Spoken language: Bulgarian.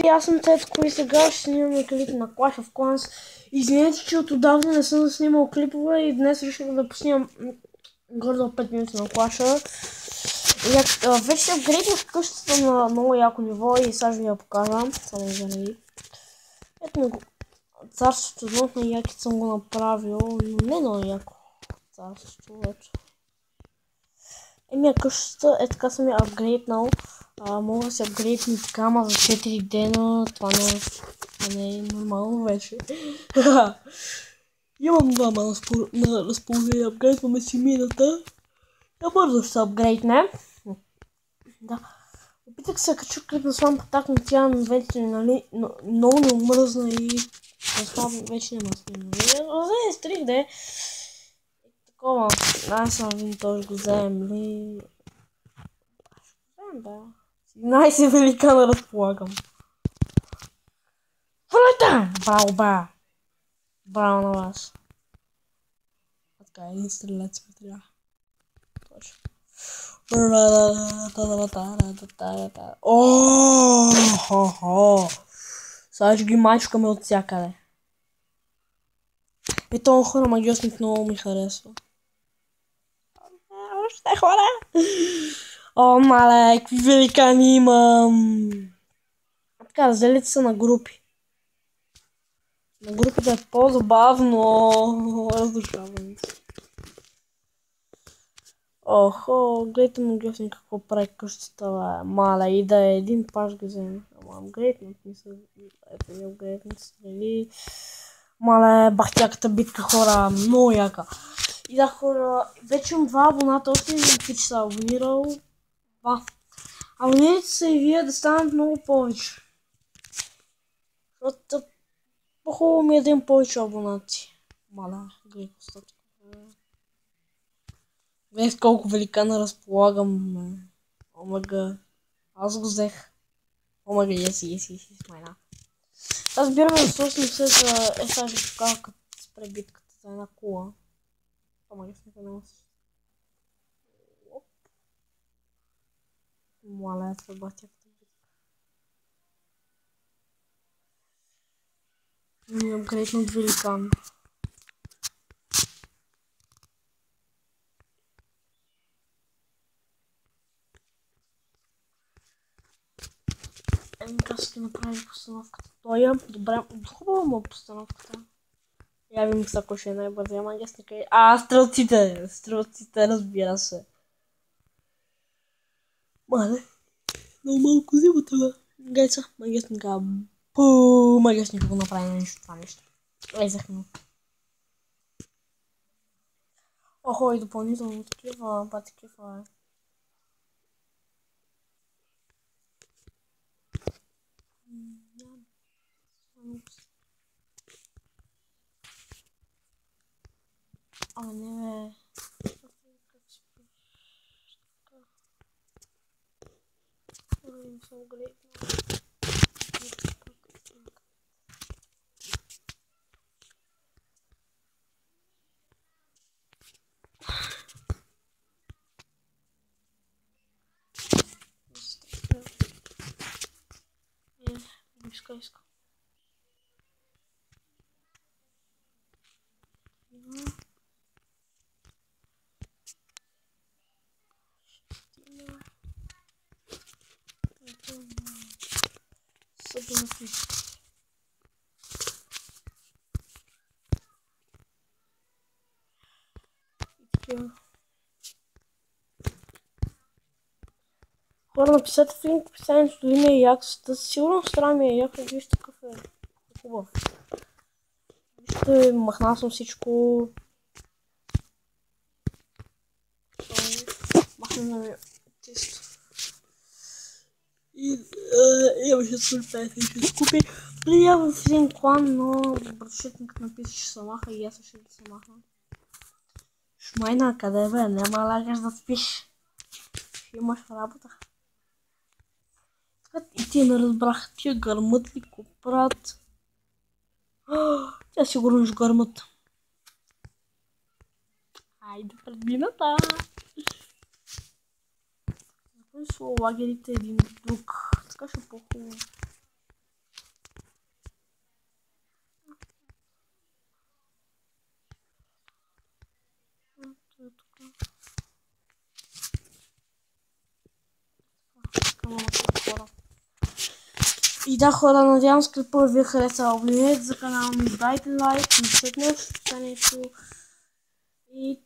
Аз съм Цецко и сега ще снимаме клип на Clash of Clans. Извинете, че отдавна не съм снимал клипове и днес реших да поснимам гордо 5 минути на Clash. Вече се апгрейднах къщата на много яко ниво и сега ще ви я покажа. Само заради. Ето ми го. Царството едно на яките съм го направил, но не много яко царството вече. Къщата е така съм я апгрейднал. Мога да се апгрейдна и така, ама за 4 дена. Това не е нормално вече. Имам двама на разположение, апгрейдваме си мината. Я бързо ще се апгрейдне. Да. Опитах се качу клип на Swamp Attack, но тя вече много не омръзна и вече няма снимане. Не, стрих да е. Такова. Аз съм вин тоже го вземем ли. Да. 17 великана разполагам. Валета! Браво, ба! Браво на вас. Така, един стрелец ме трябва. Точно. О-хо-хо! Сега ще ги мачкаме от всякъде. И този хора магиосник много ми харесва. Още хора! О, мале, какви великани имам! Така, разделите се на групи. На групите е по-забавно. Раздушавам се. Охо, гледайте магиосник какво прави къщата, мале, и да е един паш ги вземе. Ама апгрейднат мисля. Ето я апгрейднат стрели. Мале, бахтяката битка, хора, много яка. И да, хора, вече имам 2 абоната, още един пич са абонирал. Абонирайте се и вие да станат много повече. Защото по-хубаво ми е да имам повече абонати. Мала, гледай статика. Виж колко великана разполагам. Омега. Аз го взех. Омега, еси, майна. Аз бираме да слушам се за сега ще покажа като спре битката за една кула. Омега, снека не си. Мала, това бахтя като битка. Ми апгрейднат великан. Така ще направи постановката. Той е добре, хубава му постановката. Я ви мисля, ако ще е най-бързия магиосника. Стрелците, разбира се. Мале, много малко взима това. Гайца, магиосника. Магиосника го направи на нищо това нещо. Лезахме. Охо, и допълнително такива, такива. Не бе. Съм гледна. Иска. Хора, написате в линк в описанието дали ми е як. Сигурно страна ми е як, вижте какъв е хубав. Вижте, махнал съм всичко. Махнем ми чисто. И имаше султайта и ще скупи. Прия в един клан, но братшетник написа, че се маха и аз ще да се махна. Шмайна, къде бе? Няма лагаш да спиш. Ще имаш работа. И ти не разбрах, тия гърмът ли купрат? Тя сигурно ще гърмат. Айде пред мината. Запълни са лагерите един друг. Така ще е по-хубаво. И да, хора, надявам се клипът ви е харесал. Абонирайте за канала ми, дайте лайк, пишете в описанието и